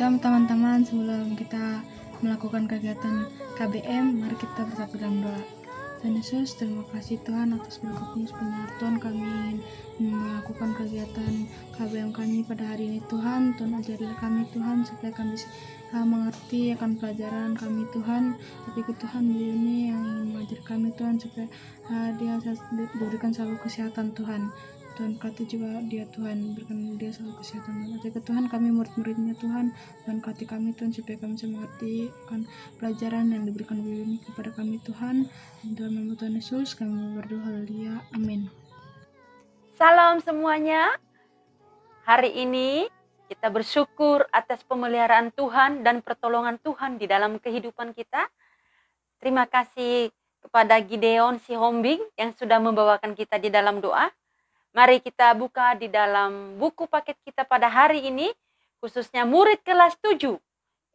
Shalom teman-teman, sebelum kita melakukan kegiatan KBM, mari kita bersatu dalam doa. Tuhan Yesus, terima kasih Tuhan atas berkatmu sebenarnya Tuhan, kami ingin melakukan kegiatan KBM kami pada hari ini Tuhan. Tuhan ajarilah kami Tuhan supaya kami bisa mengerti akan pelajaran kami Tuhan. Tapi Tuhan ini yang ingin mengajar kami Tuhan supaya dia diberikan selalu kesehatan Tuhan. Tuhan kati juga dia Tuhan, berikan dia selalu kesehatan. Jaga Tuhan kami murid-muridnya Tuhan, dan kati kami Tuhan supaya kami bisa mengerti akan pelajaran yang diberikan ini kepada kami Tuhan. Dalam nama Tuhan Yesus kami berdoa, haleluya, amin. Salam semuanya. Hari ini kita bersyukur atas pemeliharaan Tuhan dan pertolongan Tuhan di dalam kehidupan kita. Terima kasih kepada Gideon Sihombing yang sudah membawakan kita di dalam doa. Mari kita buka di dalam buku paket kita pada hari ini, khususnya murid kelas 7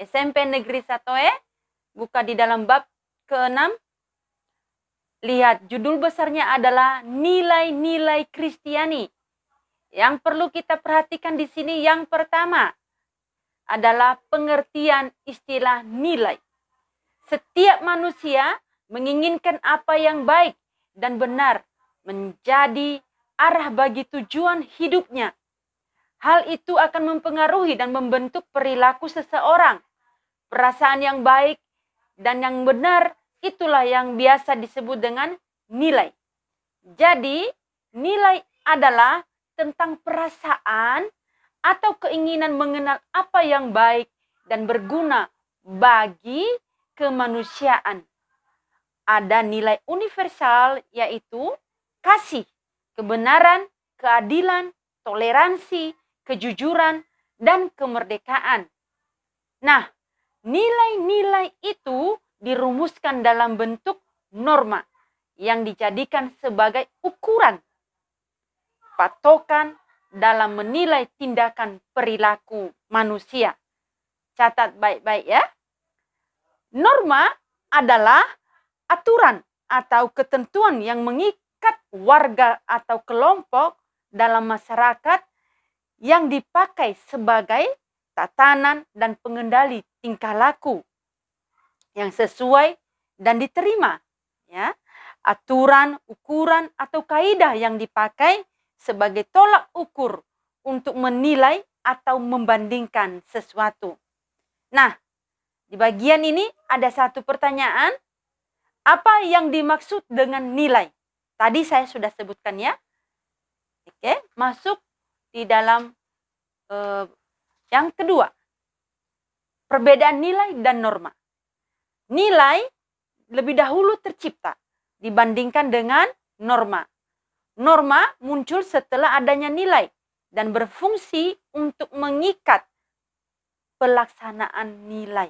SMP Negeri Satoe, buka di dalam bab ke-6. Lihat, judul besarnya adalah nilai-nilai Kristiani. Yang perlu kita perhatikan di sini yang pertama adalah pengertian istilah nilai. Setiap manusia menginginkan apa yang baik dan benar menjadi arah bagi tujuan hidupnya. Hal itu akan mempengaruhi dan membentuk perilaku seseorang. Perasaan yang baik dan yang benar itulah yang biasa disebut dengan nilai. Jadi, nilai adalah tentang perasaan atau keinginan mengenal apa yang baik dan berguna bagi kemanusiaan. Ada nilai universal yaitu kasih, kebenaran, keadilan, toleransi, kejujuran, dan kemerdekaan. Nah, nilai-nilai itu dirumuskan dalam bentuk norma yang dijadikan sebagai ukuran, patokan dalam menilai tindakan perilaku manusia. Catat baik-baik ya. Norma adalah aturan atau ketentuan yang mengikat warga atau kelompok dalam masyarakat yang dipakai sebagai tatanan dan pengendali tingkah laku yang sesuai dan diterima, ya. Aturan, ukuran atau kaidah yang dipakai sebagai tolak ukur untuk menilai atau membandingkan sesuatu. Nah, di bagian ini ada satu pertanyaan, apa yang dimaksud dengan nilai? Tadi saya sudah sebutkan ya. Oke, masuk di dalam yang kedua. Perbedaan nilai dan norma. Nilai lebih dahulu tercipta dibandingkan dengan norma. Norma muncul setelah adanya nilai dan berfungsi untuk mengikat pelaksanaan nilai.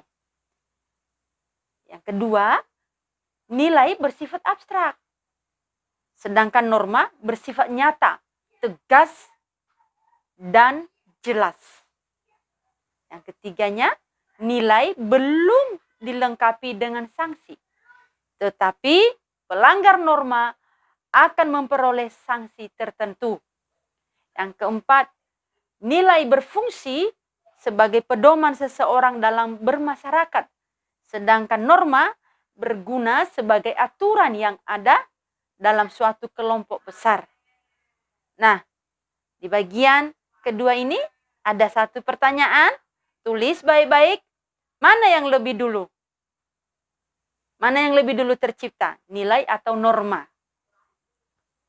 Yang kedua, nilai bersifat abstrak. Sedangkan norma bersifat nyata, tegas, dan jelas. Yang ketiganya, nilai belum dilengkapi dengan sanksi. Tetapi pelanggar norma akan memperoleh sanksi tertentu. Yang keempat, nilai berfungsi sebagai pedoman seseorang dalam bermasyarakat. Sedangkan norma berguna sebagai aturan yang ada dalam suatu kelompok besar. Nah, di bagian kedua ini ada satu pertanyaan. Tulis baik-baik. Mana yang lebih dulu? Mana yang lebih dulu tercipta? Nilai atau norma?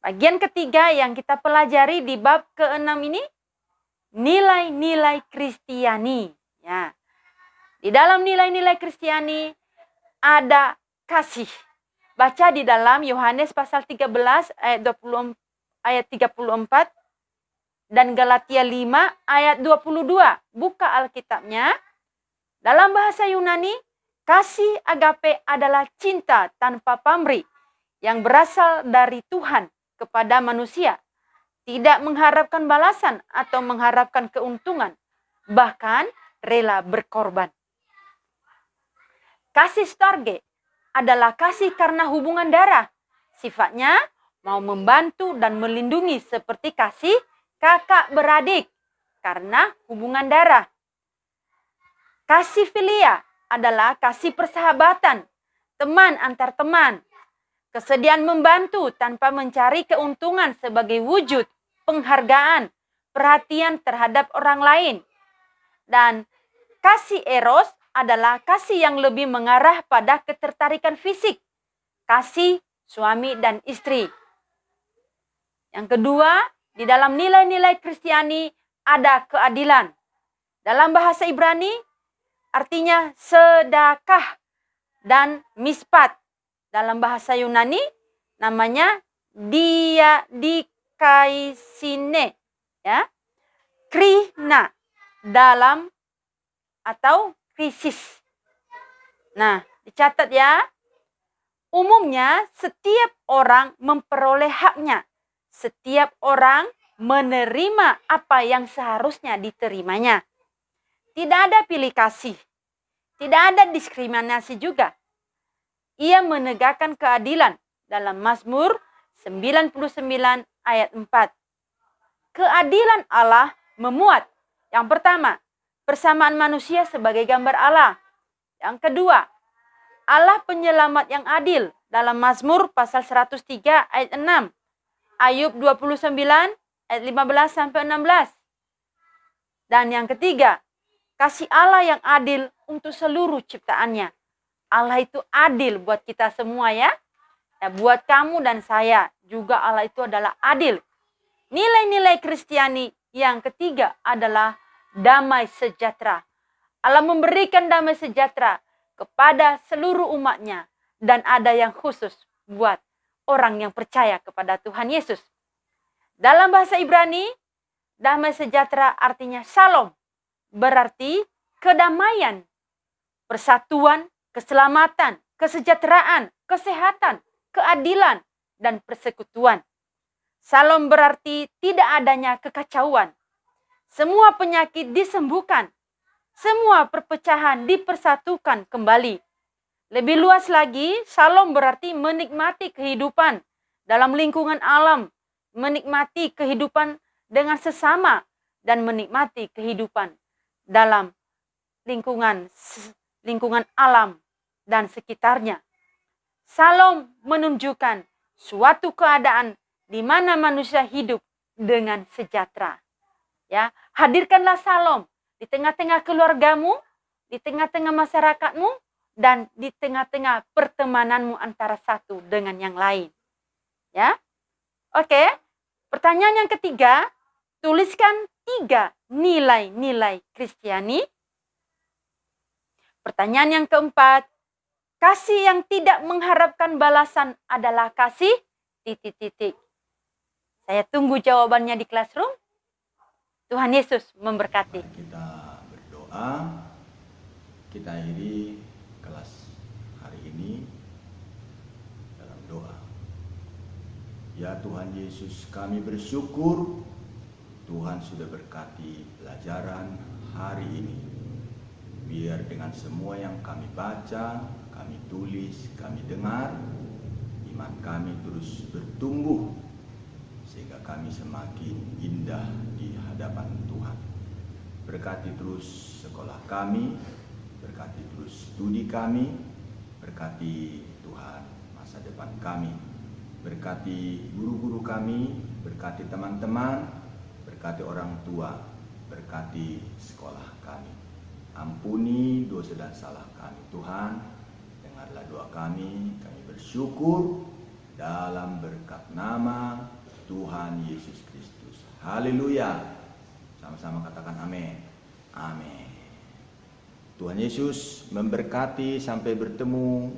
Bagian ketiga yang kita pelajari di bab ke-6 ini, nilai-nilai Kristiani. Ya. Di dalam nilai-nilai Kristiani ada kasih. Baca di dalam Yohanes pasal 13 ayat 34 dan Galatia 5 ayat 22. Buka Alkitabnya. Dalam bahasa Yunani, kasih agape adalah cinta tanpa pamrih yang berasal dari Tuhan kepada manusia. Tidak mengharapkan balasan atau mengharapkan keuntungan, bahkan rela berkorban. Kasih storge adalah kasih karena hubungan darah. Sifatnya mau membantu dan melindungi seperti kasih kakak beradik karena hubungan darah. Kasih filia adalah kasih persahabatan, teman antar teman. Kesediaan membantu tanpa mencari keuntungan sebagai wujud penghargaan, perhatian terhadap orang lain. Dan kasih eros adalah kasih yang lebih mengarah pada ketertarikan fisik. Kasih suami dan istri. Yang kedua, di dalam nilai-nilai Kristiani ada keadilan. Dalam bahasa Ibrani artinya sedekah dan mispat. Dalam bahasa Yunani namanya dikaisine, ya. Krina dalam atau krisis. Nah, dicatat ya. Umumnya setiap orang memperoleh haknya. Setiap orang menerima apa yang seharusnya diterimanya. Tidak ada pilih kasih. Tidak ada diskriminasi juga. Ia menegakkan keadilan dalam Mazmur 99 ayat 4. Keadilan Allah memuat, yang pertama, persamaan manusia sebagai gambar Allah. Yang kedua, Allah penyelamat yang adil dalam Mazmur pasal 103 ayat 6. Ayub 29 ayat 15 sampai 16. Dan yang ketiga, kasih Allah yang adil untuk seluruh ciptaannya. Allah itu adil buat kita semua ya. Buat kamu dan saya juga Allah itu adalah adil. Nilai-nilai Kristiani yang ketiga adalah damai sejahtera. Allah memberikan damai sejahtera kepada seluruh umatnya. Dan ada yang khusus buat orang yang percaya kepada Tuhan Yesus. Dalam bahasa Ibrani, damai sejahtera artinya shalom. Berarti kedamaian, persatuan, keselamatan, kesejahteraan, kesehatan, keadilan, dan persekutuan. Shalom berarti tidak adanya kekacauan. Semua penyakit disembuhkan. Semua perpecahan dipersatukan kembali. Lebih luas lagi, shalom berarti menikmati kehidupan dalam lingkungan alam, menikmati kehidupan dengan sesama, dan menikmati kehidupan dalam lingkungan alam dan sekitarnya. Shalom menunjukkan suatu keadaan di mana manusia hidup dengan sejahtera. Ya, hadirkanlah shalom di tengah-tengah keluargamu, di tengah-tengah masyarakatmu, dan di tengah-tengah pertemananmu antara satu dengan yang lain. Ya, oke. Pertanyaan yang ketiga, tuliskan 3 nilai-nilai Kristiani. Pertanyaan yang keempat, kasih yang tidak mengharapkan balasan adalah kasih ... Saya tunggu jawabannya di classroom. Tuhan Yesus memberkati. Kita berdoa, kita akhiri kelas hari ini dalam doa. Ya Tuhan Yesus, kami bersyukur Tuhan sudah berkati pelajaran hari ini. Biar dengan semua yang kami baca, kami tulis, kami dengar, iman kami terus bertumbuh sehingga kami semakin indah di hadapan Tuhan. Berkati terus sekolah kami, berkati terus studi kami, berkati Tuhan masa depan kami, berkati guru-guru kami, berkati teman-teman, berkati orang tua, berkati sekolah kami. Ampuni dosa dan salah kami Tuhan, dengarlah doa kami bersyukur dalam berkat nama Tuhan Yesus Kristus. Haleluya. Sama-sama katakan amin. Amin. Tuhan Yesus memberkati, sampai bertemu